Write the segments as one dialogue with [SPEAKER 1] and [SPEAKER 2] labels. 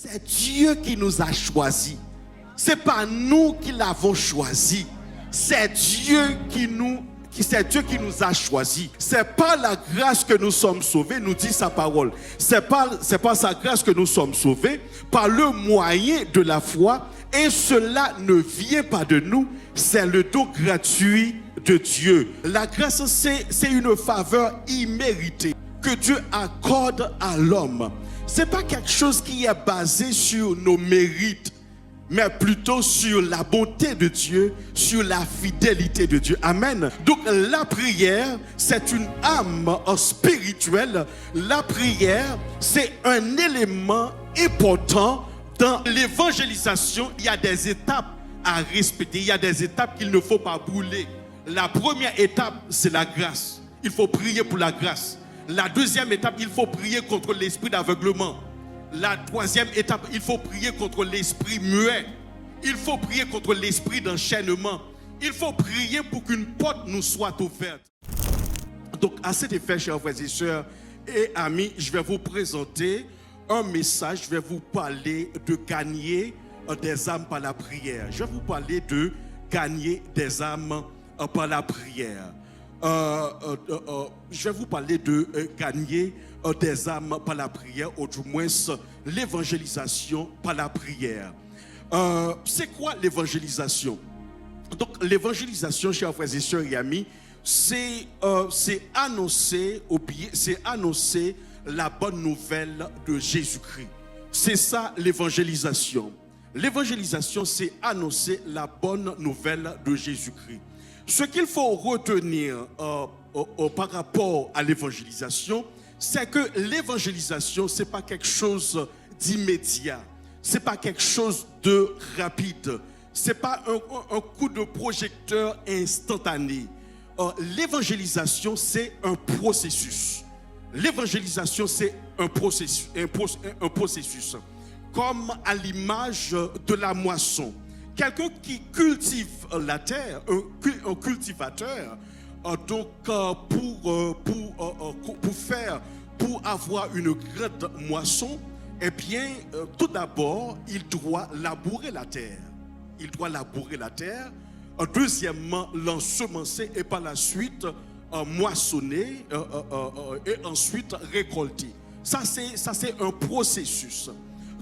[SPEAKER 1] c'est Dieu qui nous a choisis. Ce n'est pas nous qui l'avons choisi. C'est Dieu qui nous a choisis. C'est par la grâce que nous sommes sauvés, nous dit sa parole. C'est par sa grâce que nous sommes sauvés, par le moyen de la foi. Et cela ne vient pas de nous, c'est le don gratuit de Dieu. La grâce, c'est une faveur imméritée que Dieu accorde à l'homme. Ce n'est pas quelque chose qui est basé sur nos mérites, mais plutôt sur la bonté de Dieu, sur la fidélité de Dieu. Amen. Donc la prière, c'est une âme spirituelle. La prière, c'est un élément important dans l'évangélisation. Il y a des étapes à respecter. Il y a des étapes qu'il ne faut pas brûler. La première étape, c'est la grâce. Il faut prier pour la grâce. La deuxième étape, il faut prier contre l'esprit d'aveuglement. La troisième étape, il faut prier contre l'esprit muet. Il faut prier contre l'esprit d'enchaînement. Il faut prier pour qu'une porte nous soit ouverte. Donc, à cet effet, chers frères et sœurs et amis, je vais vous présenter un message. Je vais vous parler de gagner des âmes par la prière. Je vais vous parler de gagner des âmes par la prière. Je vais vous parler de gagner des âmes par la prière, ou du moins l'évangélisation par la prière. C'est quoi l'évangélisation? Donc l'évangélisation, chers frères et sœurs et amis, c'est annoncer la bonne nouvelle de Jésus-Christ. C'est ça l'évangélisation. L'évangélisation, c'est annoncer la bonne nouvelle de Jésus-Christ. Ce qu'il faut retenir par rapport à l'évangélisation, c'est que l'évangélisation, ce n'est pas quelque chose d'immédiat, ce n'est pas quelque chose de rapide, ce n'est pas un coup de projecteur instantané. L'évangélisation, c'est un processus. L'évangélisation, c'est un processus. Comme à l'image de la moisson. Quelqu'un qui cultive la terre, un cultivateur, pour avoir une grande moisson, eh bien, tout d'abord, il doit labourer la terre. Il doit labourer la terre. Deuxièmement, l'ensemencer et par la suite moissonner et ensuite récolter. Ça, c'est un processus.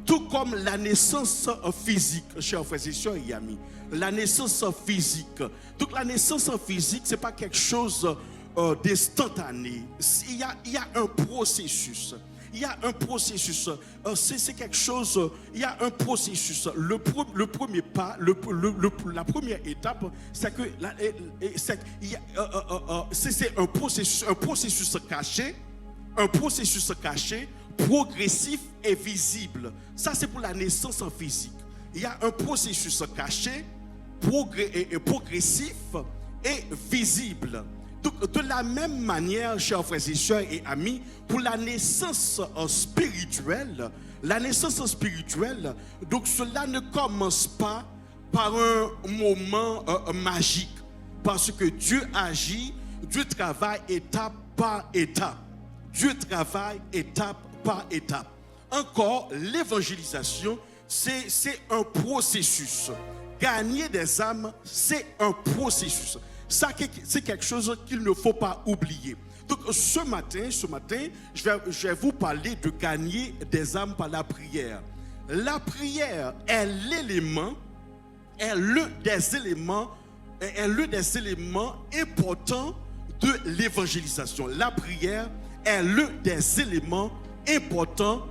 [SPEAKER 1] Tout comme la naissance physique, chers frères et sœurs et amis. La naissance physique. Donc la naissance physique, ce n'est pas quelque chose d'instantané. Il y a un processus. Il y a un processus. C'est quelque chose, il y a un processus. Le premier pas, la première étape, c'est que c'est un processus caché. Un processus caché, progressif et visible. Ça, c'est pour la naissance en physique. Il y a un processus caché, progressif et visible. Donc, de la même manière, chers frères et sœurs et amis, pour la naissance spirituelle, donc cela ne commence pas par un moment magique. Parce que Dieu agit, Dieu travaille étape par étape. Dieu travaille étape par étape. Encore, l'évangélisation, c'est un processus. Gagner des âmes, c'est un processus. Ça, c'est quelque chose qu'il ne faut pas oublier. Donc, ce matin, je vais vous parler de gagner des âmes par la prière. La prière est l'un des éléments importants de l'évangélisation. La prière est l'un des éléments importants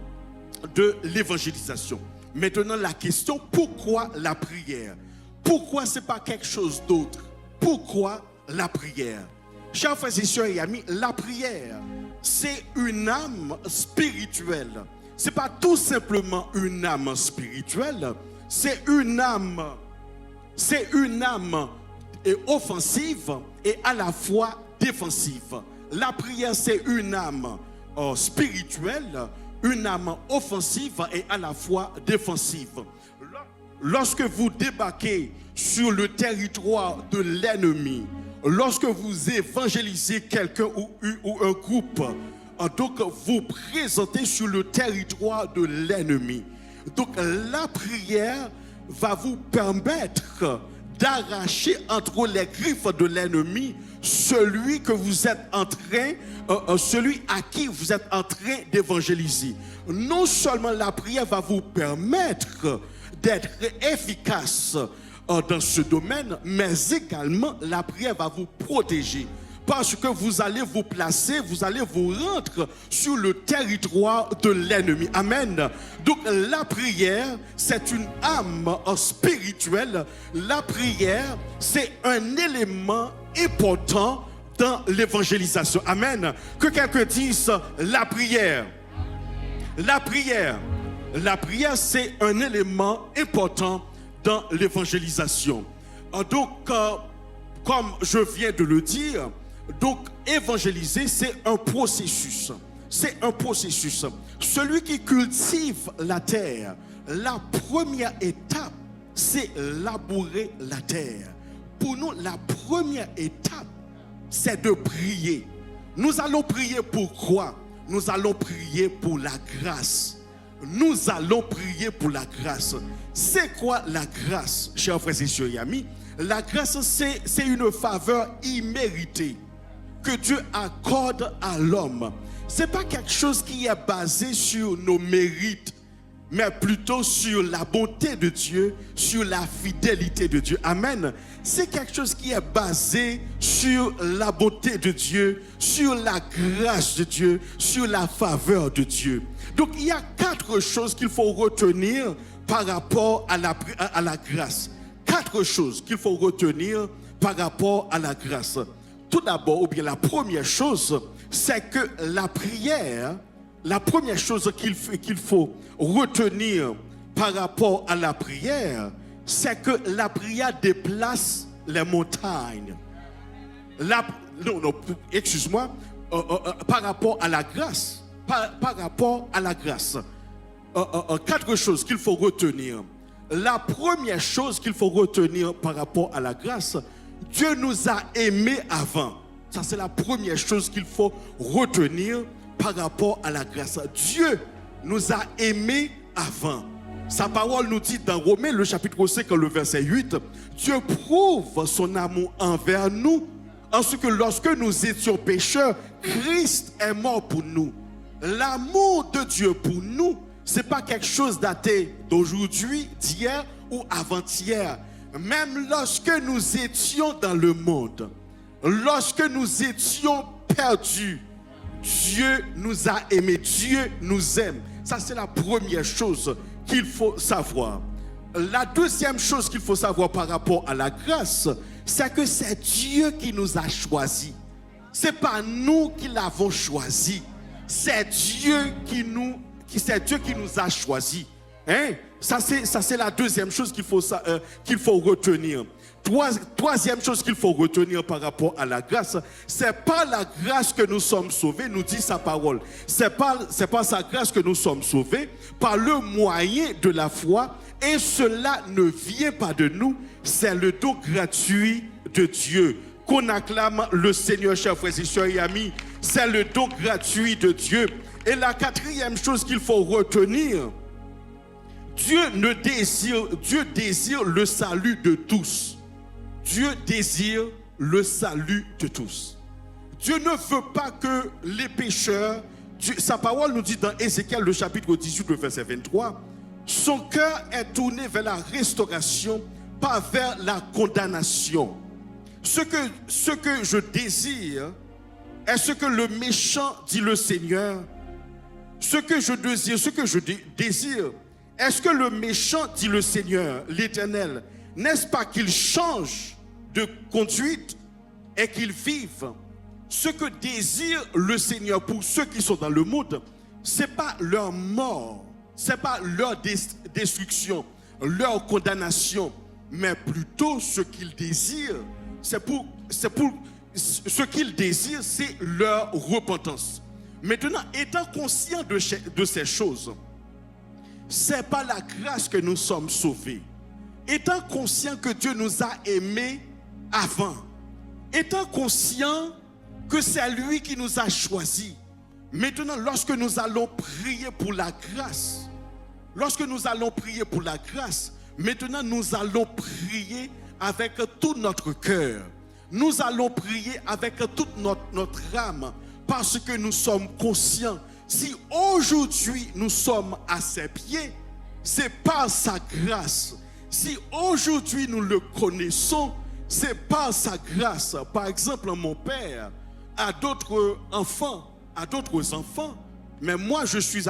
[SPEAKER 1] de l'évangélisation. Maintenant, la question, pourquoi la prière? Pourquoi ce n'est pas quelque chose d'autre? Pourquoi la prière? Chers frères et sœurs et amis, la prière, c'est une âme spirituelle. Ce n'est pas tout simplement une âme spirituelle, c'est une âme offensive et à la fois défensive. La prière, c'est une âme spirituelle, une âme offensive et à la fois défensive. Lorsque vous débarquez sur le territoire de l'ennemi, lorsque vous évangélisez quelqu'un ou un groupe, donc vous présentez sur le territoire de l'ennemi. Donc la prière va vous permettre d'arracher entre les griffes de l'ennemi celui que vous êtes en train, celui à qui vous êtes en train d'évangéliser. Non seulement la prière va vous permettre d'être efficace dans ce domaine, mais également la prière va vous protéger. Parce que vous allez vous placer, vous allez vous rendre sur le territoire de l'ennemi. Amen. Donc la prière, c'est une âme spirituelle. La prière, c'est un élément important dans l'évangélisation. Amen. Que quelqu'un dise la prière. La prière. La prière, c'est un élément important dans l'évangélisation. Donc, comme je viens de le dire, donc évangéliser, c'est un processus. C'est un processus. Celui qui cultive la terre, la première étape, c'est labourer la terre. Pour nous, la première étape, c'est de prier. Nous allons prier pour quoi? Nous allons prier pour la grâce. Nous allons prier pour la grâce. C'est quoi la grâce, chers frères et sœurs et amis? La grâce, c'est une faveur imméritée que Dieu accorde à l'homme. Ce n'est pas quelque chose qui est basé sur nos mérites, mais plutôt sur la bonté de Dieu, sur la fidélité de Dieu. Amen. C'est quelque chose qui est basé sur la bonté de Dieu, sur la grâce de Dieu, sur la faveur de Dieu. Donc il y a 4 choses qu'il faut retenir par rapport à la grâce. 4 choses qu'il faut retenir par rapport à la grâce. Tout d'abord, ou bien la première chose, c'est que la prière, la première chose qu'il faut retenir par rapport à la prière, c'est que la prière déplace les montagnes. Excuse-moi, par rapport à la grâce. Par rapport à la grâce. 4 choses qu'il faut retenir. La première chose qu'il faut retenir par rapport à la grâce, Dieu nous a aimés avant. Ça, c'est la première chose qu'il faut retenir par rapport à la grâce. Dieu nous a aimés avant. Sa parole nous dit dans Romains, le chapitre 5, le verset 8, Dieu prouve son amour envers nous, en ce que lorsque nous étions pécheurs, Christ est mort pour nous. L'amour de Dieu pour nous, ce n'est pas quelque chose daté d'aujourd'hui, d'hier ou avant-hier. Même lorsque nous étions dans le monde, lorsque nous étions perdus, Dieu nous a aimés, Dieu nous aime. Ça, c'est la première chose qu'il faut savoir. La deuxième chose qu'il faut savoir par rapport à la grâce, c'est que c'est Dieu qui nous a choisis. Ce n'est pas nous qui l'avons choisi. C'est Dieu qui nous a choisis. Hein? Ça, c'est la deuxième chose qu'il faut retenir. Troisième chose qu'il faut retenir par rapport à la grâce, c'est par la grâce que nous sommes sauvés, nous dit sa parole. C'est par sa grâce que nous sommes sauvés, par le moyen de la foi, et cela ne vient pas de nous, c'est le don gratuit de Dieu. Qu'on acclame le Seigneur, chers frères et sœurs et amis, c'est le don gratuit de Dieu. Et la quatrième chose qu'il faut retenir, Dieu désire le salut de tous. Dieu désire le salut de tous. Dieu ne veut pas que les pécheurs, sa parole nous dit dans Ézéchiel le chapitre 18, le verset 23, son cœur est tourné vers la restauration, pas vers la condamnation. Ce que je désire est ce que le méchant, dit le Seigneur. Ce que je désire, est-ce que le méchant, dit le Seigneur, l'Éternel, n'est-ce pas qu'il change de conduite et qu'il vive? Ce que désire le Seigneur pour ceux qui sont dans le monde, ce n'est pas leur mort, ce n'est pas leur destruction, leur condamnation, mais plutôt ce qu'ils désirent, ce qu'ils désirent, c'est leur repentance. Maintenant, étant conscient de ces choses, ce n'est pas la grâce que nous sommes sauvés. Étant conscient que Dieu nous a aimés avant, étant conscient que c'est lui qui nous a choisis, maintenant lorsque nous allons prier pour la grâce, Lorsque nous allons prier pour la grâce, maintenant nous allons prier avec tout notre cœur. Nous allons prier avec toute notre âme parce que nous sommes conscients. Si aujourd'hui nous sommes à ses pieds, c'est par sa grâce. Si aujourd'hui nous le connaissons, c'est par sa grâce. Par exemple, mon père a d'autres enfants, mais moi je suis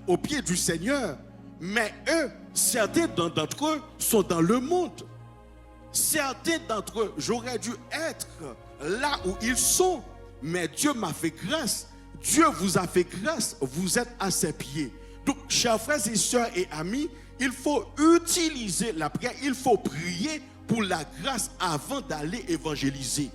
[SPEAKER 1] au pied du Seigneur. Mais eux, certains d'entre eux sont dans le monde. Certains d'entre eux, j'aurais dû être là où ils sont. Mais Dieu m'a fait grâce. Dieu vous a fait grâce. Vous êtes à ses pieds. Donc, chers frères et sœurs et amis, il faut utiliser la prière. Il faut prier pour la grâce avant d'aller évangéliser.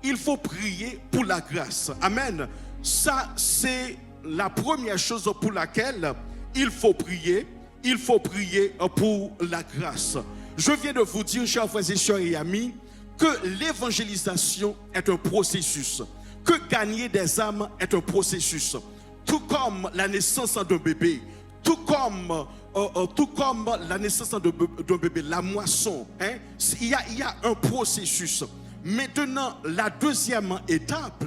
[SPEAKER 1] Il faut prier pour la grâce. Amen. Ça, c'est la première chose pour laquelle il faut prier. Il faut prier pour la grâce. Je viens de vous dire, chers frères et sœurs et amis, que l'évangélisation est un processus. Que gagner des âmes est un processus. Tout comme la naissance d'un bébé, tout comme la naissance d'un bébé, la moisson, hein, il y a un processus. Maintenant, la deuxième étape,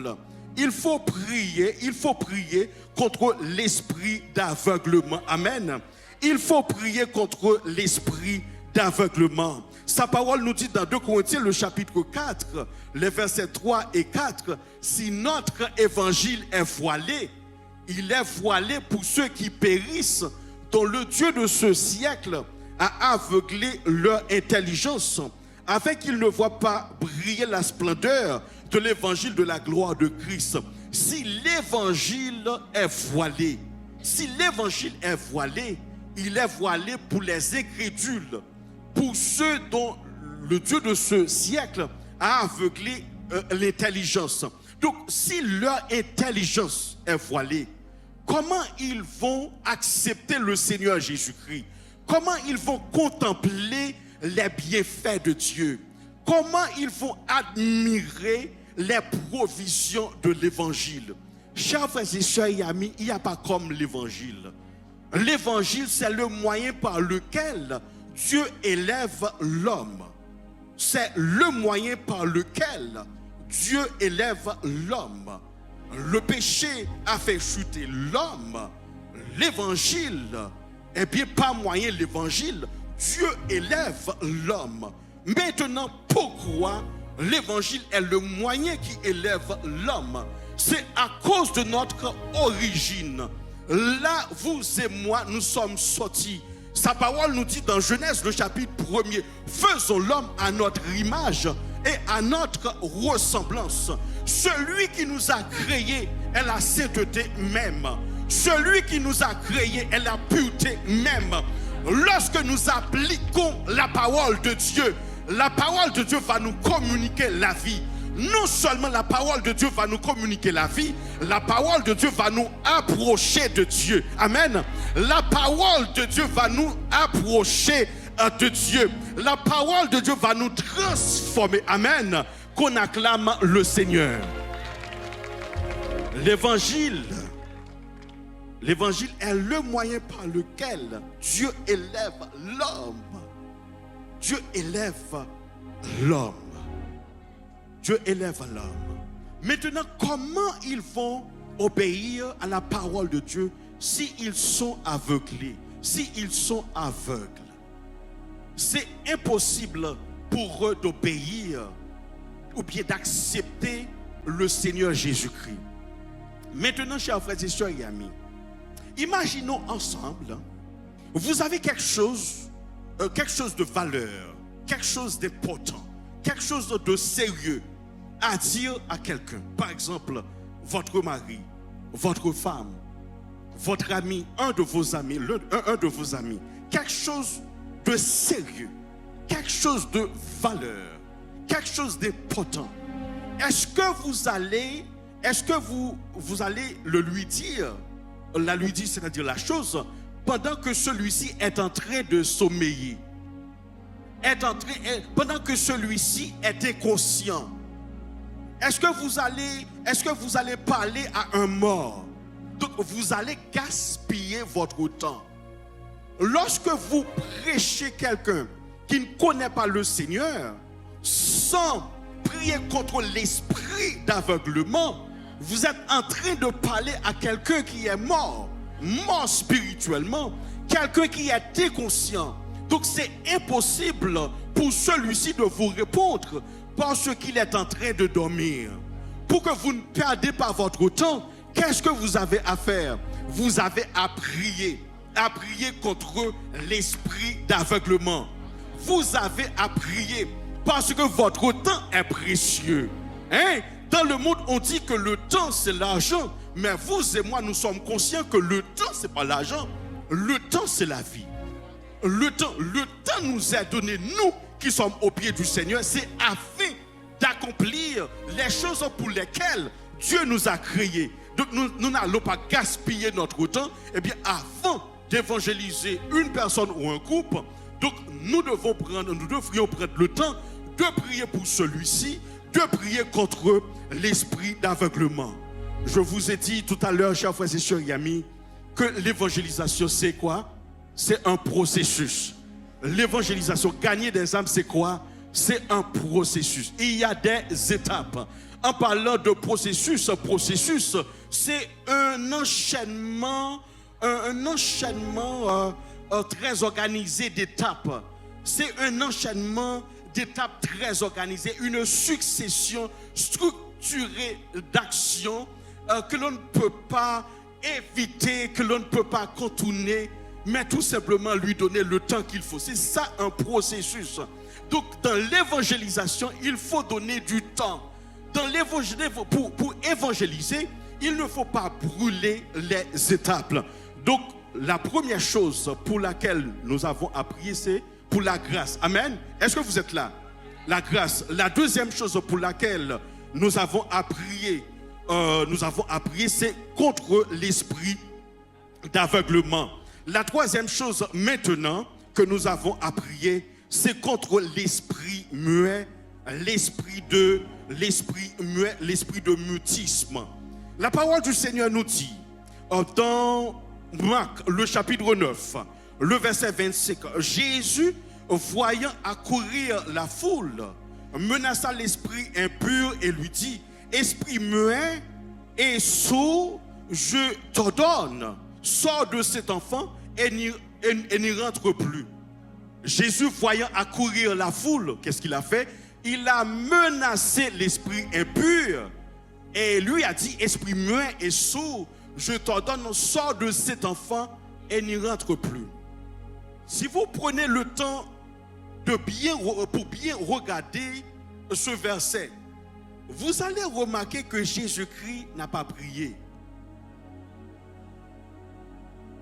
[SPEAKER 1] il faut prier contre l'esprit d'aveuglement. Amen. Il faut prier contre l'esprit d'aveuglement. Sa parole nous dit dans 2 Corinthiens, le chapitre 4, les versets 3 et 4, si notre évangile est voilé, il est voilé pour ceux qui périssent, dont le Dieu de ce siècle a aveuglé leur intelligence, afin qu'ils ne voient pas briller la splendeur de l'évangile de la gloire de Christ. Si l'évangile est voilé, il est voilé pour les incrédules, pour ceux dont le Dieu de ce siècle a aveuglé l'intelligence. Donc, si leur intelligence est voilée, comment ils vont accepter le Seigneur Jésus-Christ? Comment ils vont contempler les bienfaits de Dieu? Comment ils vont admirer les provisions de l'évangile? Chers frères et sœurs et amis, il n'y a pas comme l'évangile. L'évangile, c'est le moyen par lequel Dieu élève l'homme. C'est le moyen par lequel Dieu élève l'homme. Le péché a fait chuter l'homme. L'évangile, eh bien, par moyen de l'évangile, Dieu élève l'homme. Maintenant, pourquoi l'évangile est le moyen qui élève l'homme? C'est à cause de notre origine. Là, vous et moi, nous sommes sortis. Sa parole nous dit dans Genèse, le chapitre 1er, faisons l'homme à notre image et à notre ressemblance. Celui qui nous a créés est la sainteté même. Celui qui nous a créés est la pureté même. Lorsque nous appliquons la parole de Dieu va nous communiquer la vie. Non seulement la parole de Dieu va nous communiquer la vie, la parole de Dieu va nous approcher de Dieu. Amen. La parole de Dieu va nous approcher de Dieu. La parole de Dieu va nous transformer. Amen. Qu'on acclame le Seigneur. L'évangile est le moyen par lequel Dieu élève l'homme. Dieu élève l'homme. Dieu élève l'homme. Maintenant, comment ils vont obéir à la parole de Dieu s'ils sont aveuglés, s'ils sont aveugles? C'est impossible pour eux d'obéir ou bien d'accepter le Seigneur Jésus-Christ. Maintenant, chers frères et sœurs et amis, imaginons ensemble, vous avez quelque chose de valeur, quelque chose d'important, quelque chose de sérieux à dire à quelqu'un. Par exemple, votre mari, votre femme, votre ami, un de vos amis, quelque chose de sérieux, quelque chose de valeur, quelque chose d'important. Est-ce que vous allez le lui dire, c'est-à-dire la chose, pendant que celui-ci est en train de sommeiller, pendant que celui-ci est inconscient? Est-ce que vous allez parler à un mort? Donc vous allez gaspiller votre temps. Lorsque vous prêchez quelqu'un qui ne connaît pas le Seigneur, sans prier contre l'esprit d'aveuglement, vous êtes en train de parler à quelqu'un qui est mort spirituellement, quelqu'un qui est inconscient. Donc c'est impossible pour celui-ci de vous répondre parce qu'il est en train de dormir. Pour que vous ne perdez pas votre temps, qu'est-ce que vous avez à faire? Vous avez à prier contre l'esprit d'aveuglement. Vous avez à prier parce que votre temps est précieux. Dans le monde, on dit que le temps, c'est l'argent. Mais vous et moi, nous sommes conscients que le temps, ce n'est pas l'argent. Le temps, c'est la vie. Le temps nous est donné, nous qui sommes au pied du Seigneur, c'est afin d'accomplir les choses pour lesquelles Dieu nous a créés. Donc nous n'allons pas gaspiller notre temps. Eh bien, avant d'évangéliser une personne ou un groupe, donc nous devrions prendre le temps de prier pour celui-ci, de prier contre l'esprit d'aveuglement. Je vous ai dit tout à l'heure, chers frères et sœurs et amis, que l'évangélisation, c'est quoi? C'est un processus. L'évangélisation, gagner des âmes, c'est quoi? C'est un processus. Il y a des étapes. En parlant de processus, c'est un enchaînement très organisé d'étapes. C'est un enchaînement d'étapes très organisées, une succession structurée d'actions que l'on ne peut pas éviter, que l'on ne peut pas contourner, mais tout simplement lui donner le temps qu'il faut. C'est ça un processus. Donc dans l'évangélisation, il faut donner du temps. Pour évangéliser, il ne faut pas brûler les étapes. Donc la première chose pour laquelle nous avons à prier, c'est pour la grâce. Amen. Est-ce que vous êtes là? La grâce. La deuxième chose pour laquelle nous avons à prier, c'est contre l'esprit d'aveuglement. La troisième chose maintenant que nous avons à prier, c'est contre l'esprit muet, l'esprit de mutisme. La parole du Seigneur nous dit dans Marc, le chapitre 9, le verset 25, Jésus, voyant accourir la foule, menaça l'esprit impur et lui dit: esprit muet et sourd, je t'ordonne, sors de cet enfant et n'y rentre plus. Jésus, voyant accourir la foule, qu'est-ce qu'il a fait? Il a menacé l'esprit impur et lui a dit: esprit muet et sourd, je t'ordonne, sors de cet enfant et n'y rentre plus. Si vous prenez le temps pour bien regarder ce verset, vous allez remarquer que Jésus-Christ n'a pas prié.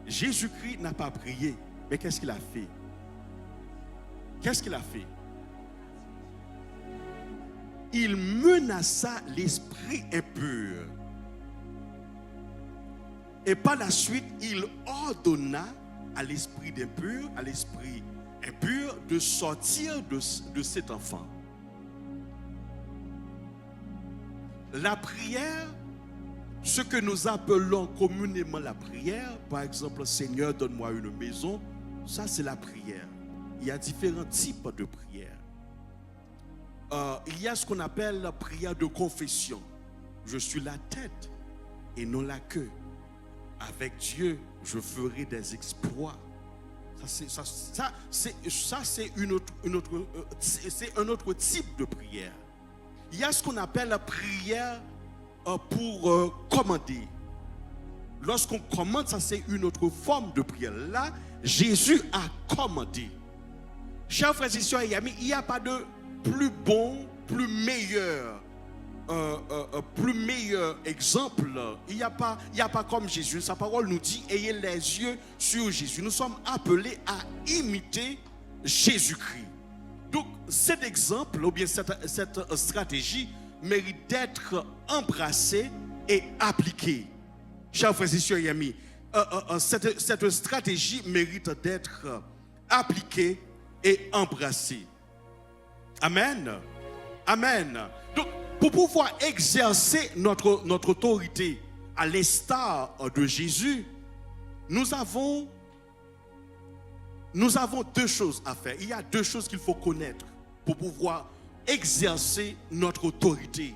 [SPEAKER 1] Jésus-Christ n'a pas prié. Mais qu'est-ce qu'il a fait? Qu'est-ce qu'il a fait? Il menaça l'esprit impur. Et par la suite, il ordonna à l'esprit impur de sortir de cet enfant. La prière, ce que nous appelons communément la prière, par exemple, Seigneur, donne-moi une maison, ça c'est la prière. Il y a différents types de prières. Il y a ce qu'on appelle la prière de confession. Je suis la tête et non la queue. Avec Dieu, je ferai des exploits. C'est un autre type de prière. Il y a ce qu'on appelle la prière pour commander. Lorsqu'on commande, ça c'est une autre forme de prière. Là, Jésus a commandé. Chers frères et sœurs et amis, il n'y a pas de plus bon, plus meilleur exemple. Il n'y a pas comme Jésus. Sa parole nous dit: ayez les yeux sur Jésus. Nous sommes appelés à imiter Jésus-Christ. Donc cet exemple ou bien cette stratégie mérite d'être embrassée et appliquée. Chers frères et sœurs et amis, cette stratégie mérite d'être appliquée et embrassée. Amen. Amen. Donc, pour pouvoir exercer notre autorité à l'instar de Jésus, nous avons nous avons deux choses à faire. Il y a deux choses qu'il faut connaître pour pouvoir exercer notre autorité.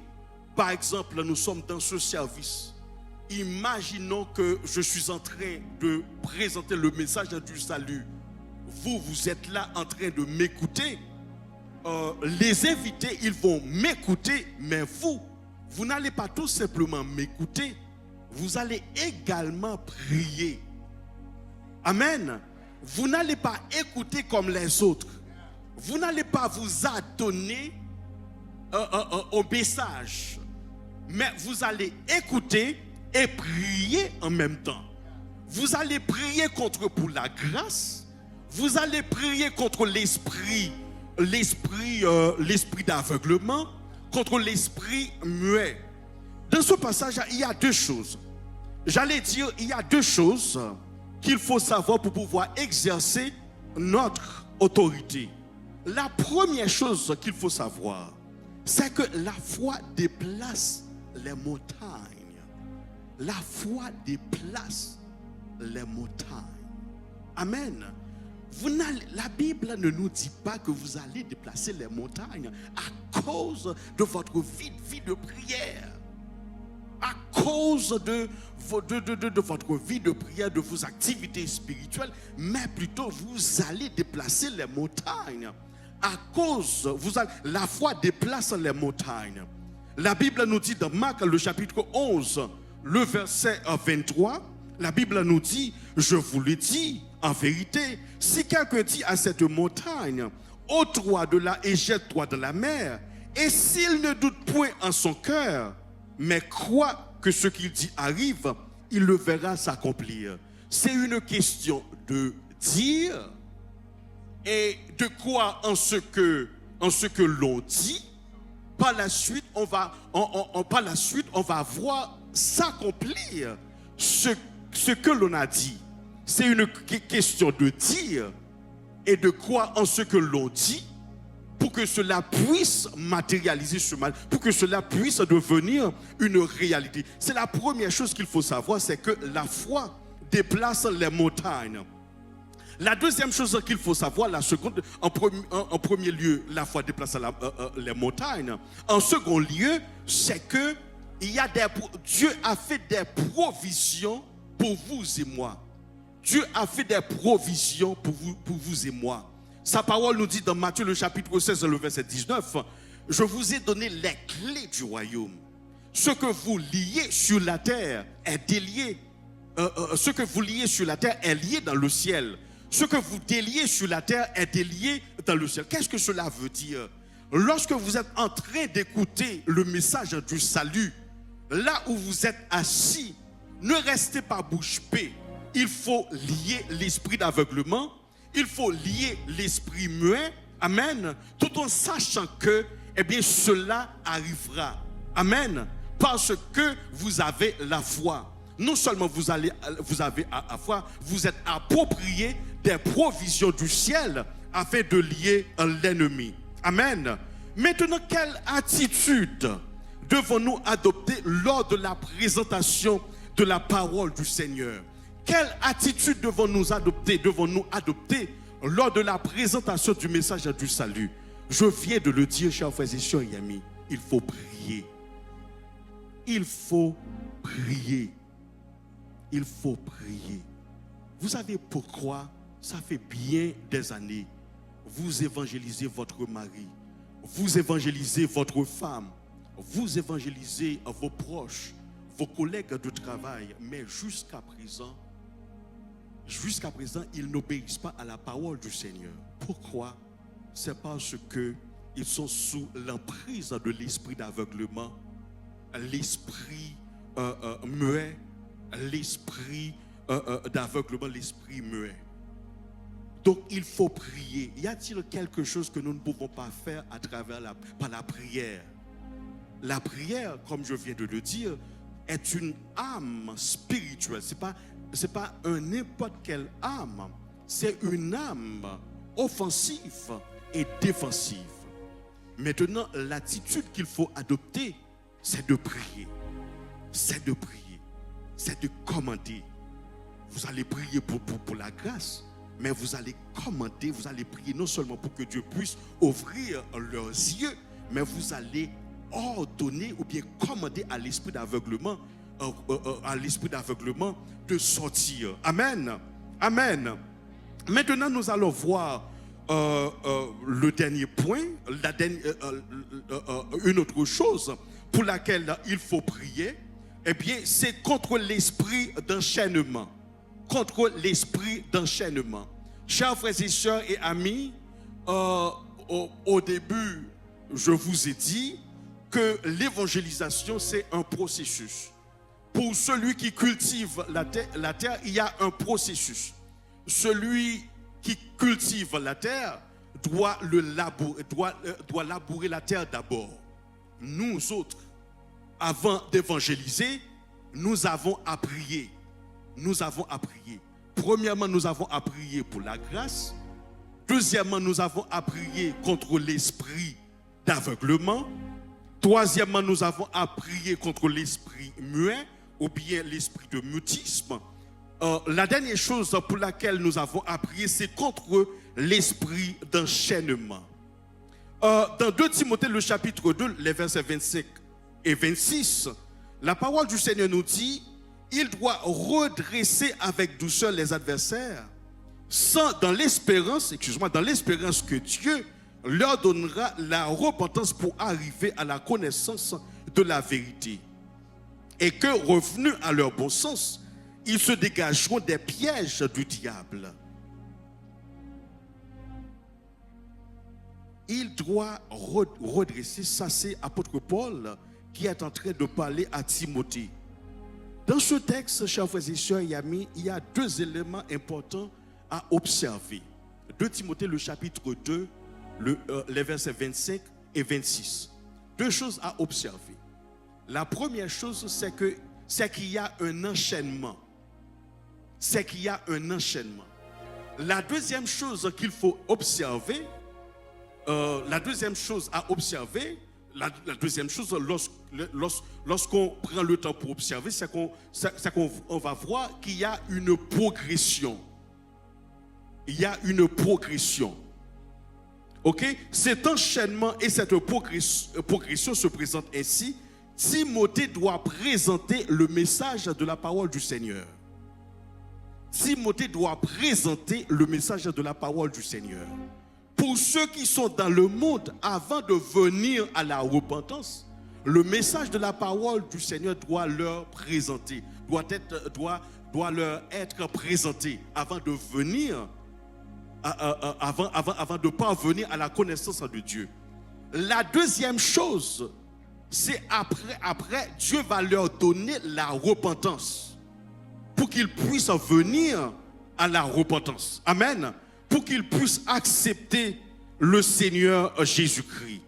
[SPEAKER 1] Par exemple, nous sommes dans ce service. Imaginons que je suis en train de présenter le message du salut. Vous êtes là en train de m'écouter. Les invités, ils vont m'écouter, mais vous n'allez pas tout simplement m'écouter. Vous allez également prier. Amen. Vous n'allez pas écouter comme les autres. Vous n'allez pas vous adonner au message. Mais vous allez écouter et prier en même temps. Vous allez prier pour la grâce. Vous allez prier contre l'esprit d'aveuglement, contre l'esprit muet. Dans ce passage, il y a deux choses. J'allais dire, il y a deux choses qu'il faut savoir pour pouvoir exercer notre autorité. La première chose qu'il faut savoir, c'est que la foi déplace les montagnes. La foi déplace les montagnes. Amen. La Bible ne nous dit pas que vous allez déplacer les montagnes à cause de votre vie de prière. À cause de votre vie de prière, de vos activités spirituelles, mais plutôt vous allez déplacer les montagnes. À cause, la foi déplace les montagnes. La Bible nous dit dans Marc, le chapitre 11, le verset 23, la Bible nous dit, je vous le dis, en vérité, si quelqu'un dit à cette montagne, ôte-toi de là et jette-toi dans la mer, et s'il ne doute point en son cœur, mais croit que ce qu'il dit arrive, il le verra s'accomplir. C'est une question de dire et de croire en ce que l'on dit. Par la suite, on va voir s'accomplir ce que l'on a dit. C'est une question de dire et de croire en ce que l'on dit pour que cela puisse matérialiser pour que cela puisse devenir une réalité. C'est la première chose qu'il faut savoir, c'est que la foi déplace les montagnes. La deuxième chose qu'il faut savoir, en premier lieu, la foi déplace les montagnes. En second lieu, c'est que Dieu a fait des provisions pour vous et moi. Dieu a fait des provisions pour vous et moi. Sa parole nous dit dans Matthieu le chapitre 16, le verset 19, « Je vous ai donné les clés du royaume. Ce que vous liez sur la terre est délié. Ce que vous liez sur la terre est lié dans le ciel. Ce que vous déliez sur la terre est délié dans le ciel. » Qu'est-ce que cela veut dire? Lorsque vous êtes en train d'écouter le message du salut, là où vous êtes assis, ne restez pas bouche bée. Il faut lier l'esprit d'aveuglement. Il faut lier l'esprit muet, amen, tout en sachant que, cela arrivera, amen, parce que vous avez la foi. Non seulement vous avez la foi, vous êtes approprié des provisions du ciel afin de lier l'ennemi, amen. Maintenant, quelle attitude devons-nous adopter lors de la présentation de la parole du Seigneur? Quelle attitude devons-nous adopter lors de la présentation du message du salut? Je viens de le dire, chers frères et chers amis, il faut prier. Il faut prier. Il faut prier. Vous savez pourquoi? Ça fait bien des années. Vous évangélisez votre mari, vous évangélisez votre femme, vous évangélisez vos proches, vos collègues de travail, mais jusqu'à présent, ils n'obéissent pas à la parole du Seigneur. Pourquoi? C'est parce qu'ils sont sous l'emprise de l'esprit d'aveuglement, l'esprit muet, l'esprit d'aveuglement, l'esprit muet. Donc il faut prier. Y a-t-il quelque chose que nous ne pouvons pas faire par la prière? La prière, comme je viens de le dire, est une âme spirituelle. C'est pas n'importe quelle âme, c'est une âme offensive et défensive. Maintenant, l'attitude qu'il faut adopter, c'est de prier. C'est de prier. C'est de commander. Vous allez prier pour la grâce. mais vous allez commander, vous allez prier non seulement pour que Dieu puisse ouvrir leurs yeux, mais vous allez ordonner ou bien commander à l'esprit d'aveuglement, de sortir. Amen. Amen. Maintenant, nous allons voir le dernier point, une autre chose pour laquelle il faut prier. Eh bien, c'est contre l'esprit d'enchaînement. Contre l'esprit d'enchaînement. Chers frères et sœurs et amis, au début, je vous ai dit que l'évangélisation, c'est un processus. Pour celui qui cultive la terre, il y a un processus. Celui qui cultive la terre doit labourer la terre d'abord. Nous autres, avant d'évangéliser, nous avons à prier. Nous avons à prier. Premièrement, nous avons à prier pour la grâce. Deuxièmement, nous avons à prier contre l'esprit d'aveuglement. Troisièmement, nous avons à prier contre l'esprit muet ou bien l'esprit de mutisme. La dernière chose pour laquelle nous avons à prier, c'est contre l'esprit d'enchaînement. Dans 2 Timothée, le chapitre 2, les versets 25 et 26, la parole du Seigneur nous dit: il doit redresser avec douceur les adversaires, dans l'espérance que Dieu leur donnera la repentance pour arriver à la connaissance de la vérité. Et que, revenus à leur bon sens, ils se dégageront des pièges du diable. Il doit redresser, ça c'est apôtre Paul qui est en train de parler à Timothée. Dans ce texte, chers frères et sœurs et amis, il y a deux éléments importants à observer. 2 Timothée, le chapitre 2, les versets 25 et 26. Deux choses à observer. La première chose, c'est qu'il y a un enchaînement. C'est qu'il y a un enchaînement. La deuxième chose qu'il faut observer, la deuxième chose lorsqu'on prend le temps pour observer, c'est qu'on va voir qu'il y a une progression. Il y a une progression. Ok? Cet enchaînement et cette progression se présentent ainsi. Timothée doit présenter le message de la parole du Seigneur. Timothée doit présenter le message de la parole du Seigneur. Pour ceux qui sont dans le monde, avant de venir à la repentance, le message de la parole du Seigneur doit leur présenter, doit leur être présenté avant de venir, avant de parvenir à la connaissance de Dieu. La deuxième chose, c'est après Dieu va leur donner la repentance pour qu'ils puissent venir à la repentance. Amen. Pour qu'ils puissent accepter le Seigneur Jésus-Christ.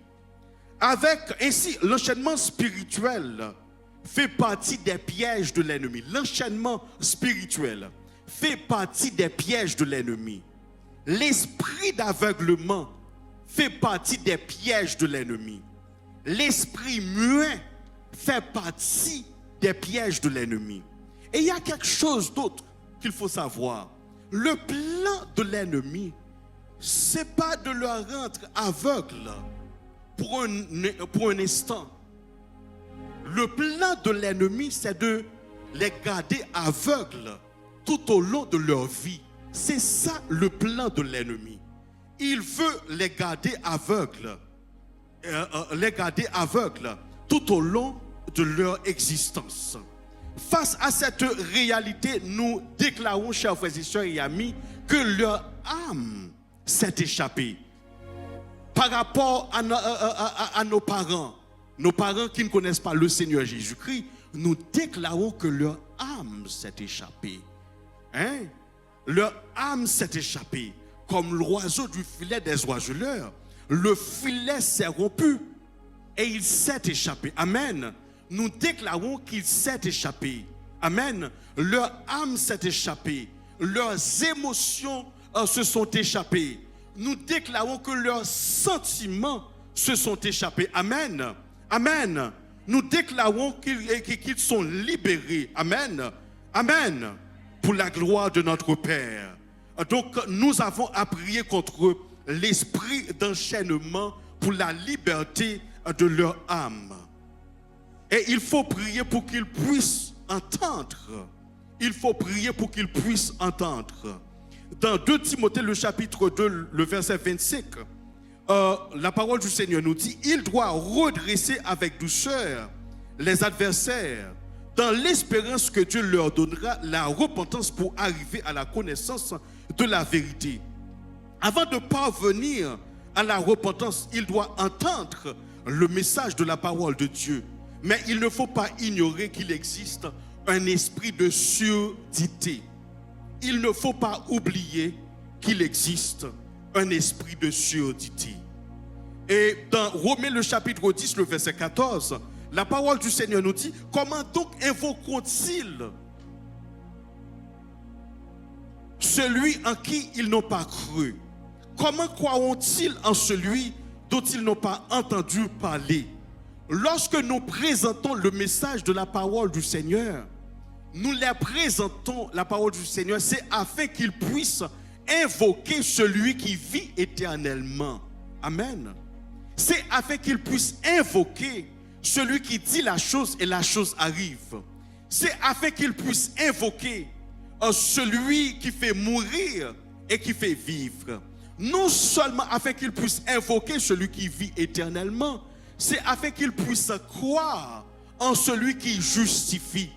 [SPEAKER 1] Ainsi, l'enchaînement spirituel fait partie des pièges de l'ennemi. L'enchaînement spirituel fait partie des pièges de l'ennemi. L'esprit d'aveuglement fait partie des pièges de l'ennemi. L'esprit muet fait partie des pièges de l'ennemi. Et il y a quelque chose d'autre qu'il faut savoir. Le plan de l'ennemi, ce n'est pas de leur rendre aveugle pour un instant. Le plan de l'ennemi, c'est de les garder aveugles tout au long de leur vie. C'est ça le plan de l'ennemi. Il veut les garder aveugles. Tout au long de leur existence. Face à cette réalité, nous déclarons, chers frères et sœurs et amis, que leur âme s'est échappée. Par rapport à nos parents qui ne connaissent pas le Seigneur Jésus-Christ, nous déclarons que leur âme s'est échappée. Hein? Leur âme s'est échappée. Comme l'oiseau du filet des oiseleurs, le filet s'est rompu et il s'est échappé. Amen. Nous déclarons qu'il s'est échappé. Amen. Leur âme s'est échappée. Leurs émotions se sont échappées. Nous déclarons que leurs sentiments se sont échappés. Amen. Amen. Nous déclarons qu'ils sont libérés. Amen. Amen. Pour la gloire de notre Père. Donc, nous avons à prier contre l'esprit d'enchaînement pour la liberté de leur âme. Et il faut prier pour qu'ils puissent entendre. Il faut prier pour qu'ils puissent entendre. Dans 2 Timothée, le chapitre 2, le verset 25, la parole du Seigneur nous dit: il doit redresser avec douceur les adversaires dans l'espérance que Dieu leur donnera la repentance pour arriver à la connaissance de la vérité. Avant de parvenir à la repentance, il doit entendre le message de la parole de Dieu. Mais il ne faut pas ignorer qu'il existe un esprit de surdité. Il ne faut pas oublier qu'il existe un esprit de surdité. Et dans Romains le chapitre 10, le verset 14, la parole du Seigneur nous dit: comment donc invoqueront-ils celui en qui ils n'ont pas cru? Comment croiront-ils en celui dont ils n'ont pas entendu parler? Lorsque nous présentons le message de la parole du Seigneur, nous leur présentons la parole du Seigneur, c'est afin qu'ils puissent invoquer celui qui vit éternellement. Amen. C'est afin qu'ils puissent invoquer celui qui dit la chose et la chose arrive. C'est afin qu'ils puissent invoquer celui qui fait mourir et qui fait vivre. Non seulement afin qu'ils puissent invoquer celui qui vit éternellement, c'est afin qu'ils puissent croire en celui qui justifie.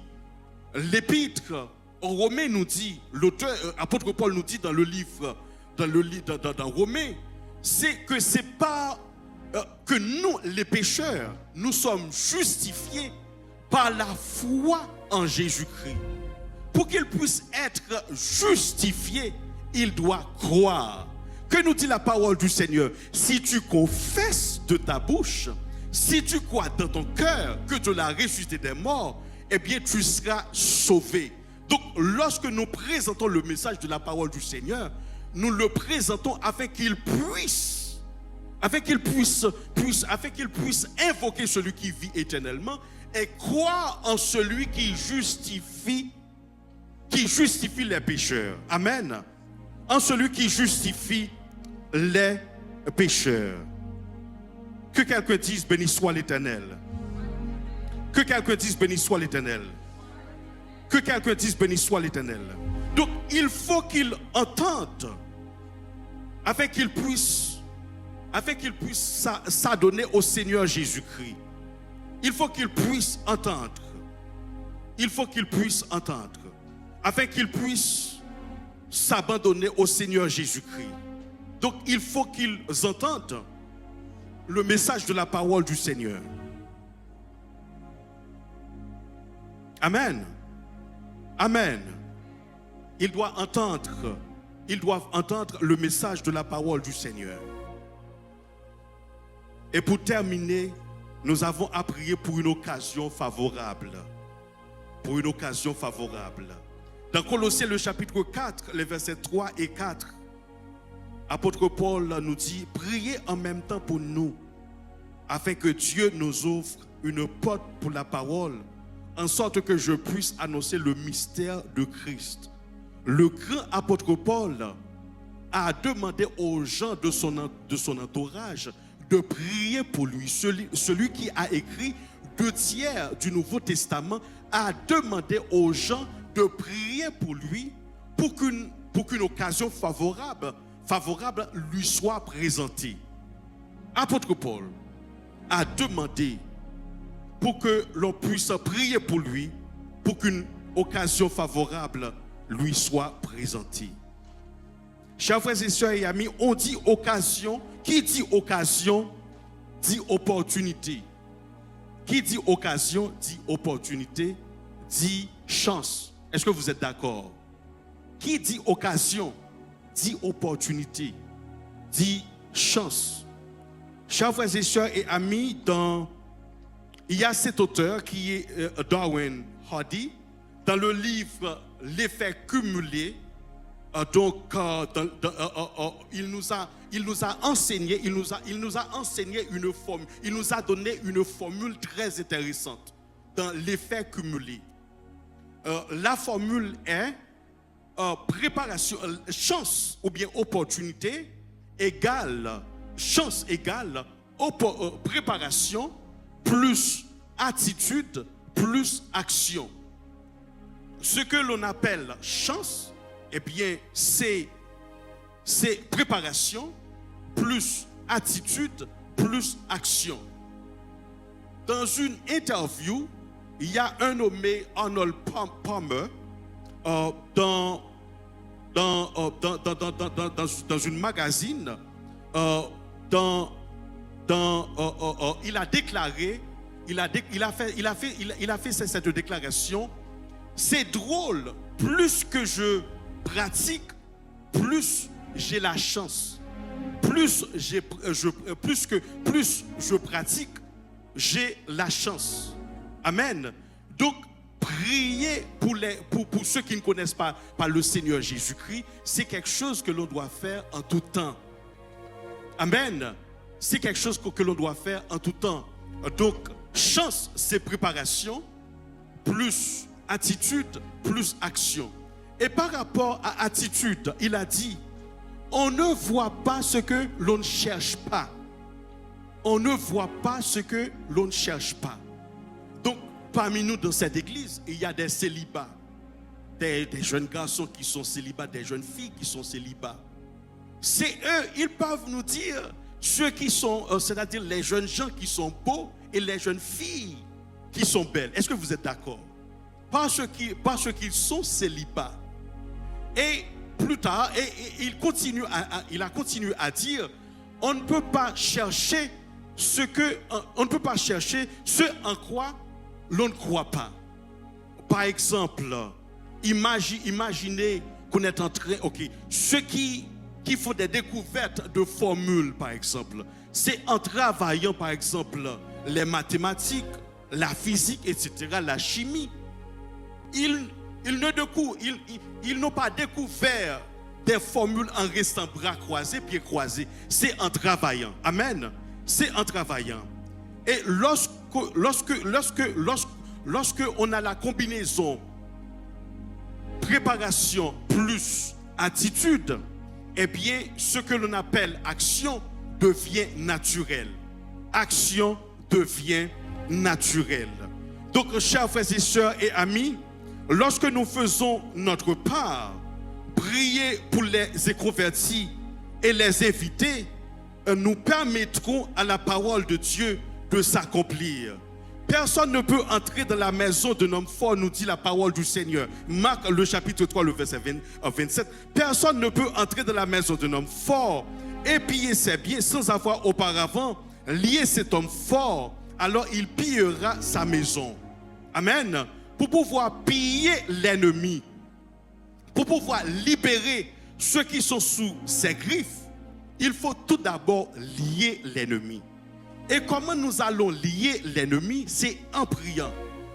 [SPEAKER 1] L'épître aux Romains nous dit, l'auteur, apôtre Paul nous dit dans le livre, dans Romains, c'est que c'est pas que nous, les pécheurs, nous sommes justifiés par la foi en Jésus-Christ. Pour qu'il puisse être justifié, il doit croire. Que nous dit la parole du Seigneur? Si tu confesses de ta bouche, si tu crois dans ton cœur que Dieu l'a ressuscité des morts, eh bien tu seras sauvé. Donc lorsque nous présentons le message de la parole du Seigneur, nous le présentons afin qu'il puisse invoquer celui qui vit éternellement et croire en celui qui justifie les pécheurs. Amen. En celui qui justifie les pécheurs. Que quelqu'un dise: béni soit l'Éternel. Que quelqu'un dise: béni soit l'Éternel. Que quelqu'un dise: béni soit l'Éternel. Donc il faut qu'il entende afin qu'il puisse s'adonner au Seigneur Jésus-Christ. Il faut qu'il puisse entendre. Il faut qu'il puisse entendre afin qu'il puisse s'abandonner au Seigneur Jésus-Christ. Donc il faut qu'ils entendent le message de la parole du Seigneur. Amen. Amen. Ils doivent entendre le message de la parole du Seigneur. Et pour terminer, nous avons à prier pour une occasion favorable. Pour une occasion favorable. Dans Colossiens le chapitre 4, les versets 3 et 4, apôtre Paul nous dit: priez en même temps pour nous, afin que Dieu nous ouvre une porte pour la parole, en sorte que je puisse annoncer le mystère de Christ. Le grand apôtre Paul a demandé aux gens de son entourage de prier pour lui. Celui qui a écrit 2 tiers du Nouveau Testament a demandé aux gens de prier pour lui pour qu'une occasion favorable lui soit présentée. Apôtre Paul a demandé pour que l'on puisse prier pour lui pour qu'une occasion favorable lui soit présentée. Chers frères et sœurs et amis, on dit occasion. Qui dit occasion dit opportunité. Qui dit occasion dit opportunité, dit chance. Est-ce que vous êtes d'accord? Qui dit occasion dit opportunité, dit chance. Chers frères et sœurs et amis, il y a cet auteur qui est Darwin Hardy, dans le livre L'effet cumulé. Il nous a enseigné une formule. Il nous a donné une formule très intéressante dans l'effet cumulé. La formule est préparation, chance ou bien opportunité égale chance égale préparation plus attitude plus action. Ce que l'on appelle chance, eh bien, c'est préparation plus attitude plus action. Dans une interview, il y a un nommé Arnold Palmer dans une magazine. Il a déclaré, il a fait cette déclaration. C'est drôle, plus que je pratique, plus j'ai la chance. Plus je pratique, j'ai la chance. Amen. Donc, prier pour ceux qui ne connaissent pas le Seigneur Jésus-Christ, c'est quelque chose que l'on doit faire en tout temps. Amen. C'est quelque chose que l'on doit faire en tout temps. Donc, chance, c'est préparation, plus attitude, plus action. Et par rapport à attitude, il a dit, on ne voit pas ce que l'on ne cherche pas. On ne voit pas ce que l'on ne cherche pas. Donc, parmi nous dans cette église, il y a des célibats. Des jeunes garçons qui sont célibats, des jeunes filles qui sont célibats. C'est eux, ils peuvent nous dire, ceux qui sont, c'est-à-dire les jeunes gens qui sont beaux et les jeunes filles qui sont belles. Est-ce que vous êtes d'accord? Parce qu'ils sont célibats. Et plus tard, il a continué à dire, on ne peut pas chercher ce en quoi l'on ne croit pas. Par exemple, imaginez qu'on est en train, ceux qui font des découvertes de formules, par exemple, c'est en travaillant, par exemple, les mathématiques, la physique, etc., la chimie. Ils n'ont pas découvert des formules en restant bras croisés, pieds croisés. C'est en travaillant. Amen. C'est en travaillant. Et lorsque on a la combinaison préparation plus attitude, eh bien, ce que l'on appelle action devient naturel. Action devient naturelle. Donc, chers frères et sœurs et amis, lorsque nous faisons notre part, prier pour les convertis et les invités, nous permettrons à la parole de Dieu de s'accomplir. Personne ne peut entrer dans la maison d'un homme fort, nous dit la parole du Seigneur. Marc le chapitre 3, le verset 27. Personne ne peut entrer dans la maison d'un homme fort et piller ses biens sans avoir auparavant lié cet homme fort. Alors il pillera sa maison. Amen. Pour pouvoir piller l'ennemi, pour pouvoir libérer ceux qui sont sous ses griffes, il faut tout d'abord lier l'ennemi. Et comment nous allons lier l'ennemi? C'est en priant.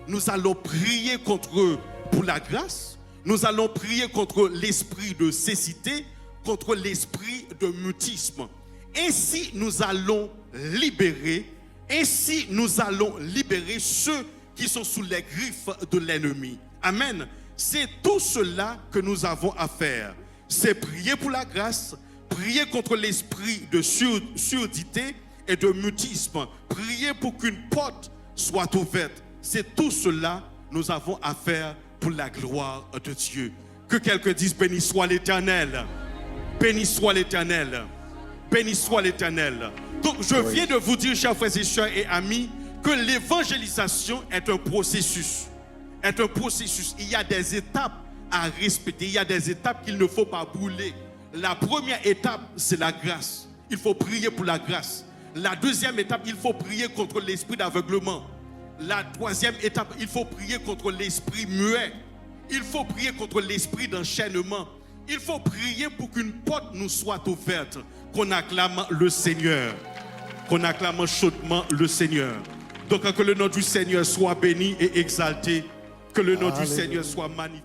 [SPEAKER 1] Nous allons prier contre eux pour la grâce. Nous allons prier contre l'esprit de cécité, contre l'esprit de mutisme. Ainsi nous allons libérer ceux qui sont sous les griffes de l'ennemi. Amen. C'est tout cela que nous avons à faire. C'est prier pour la grâce, prier contre l'esprit de surdité et de mutisme, prier pour qu'une porte soit ouverte. C'est tout cela que nous avons à faire pour la gloire de Dieu. Que quelqu'un dise béni soit l'Éternel. Béni soit l'Éternel. Béni soit l'Éternel. Donc je viens de vous dire, chers frères et sœurs et amis, que l'évangélisation est un processus. Est un processus. Il y a des étapes à respecter. Il y a des étapes qu'il ne faut pas brûler. La première étape, c'est la grâce. Il faut prier pour la grâce. La deuxième étape, il faut prier contre l'esprit d'aveuglement. La troisième étape, il faut prier contre l'esprit muet. Il faut prier contre l'esprit d'enchaînement. Il faut prier pour qu'une porte nous soit ouverte, qu'on acclame le Seigneur, qu'on acclame chaudement le Seigneur. Donc que le nom du Seigneur soit béni et exalté, que le nom du Seigneur soit magnifié.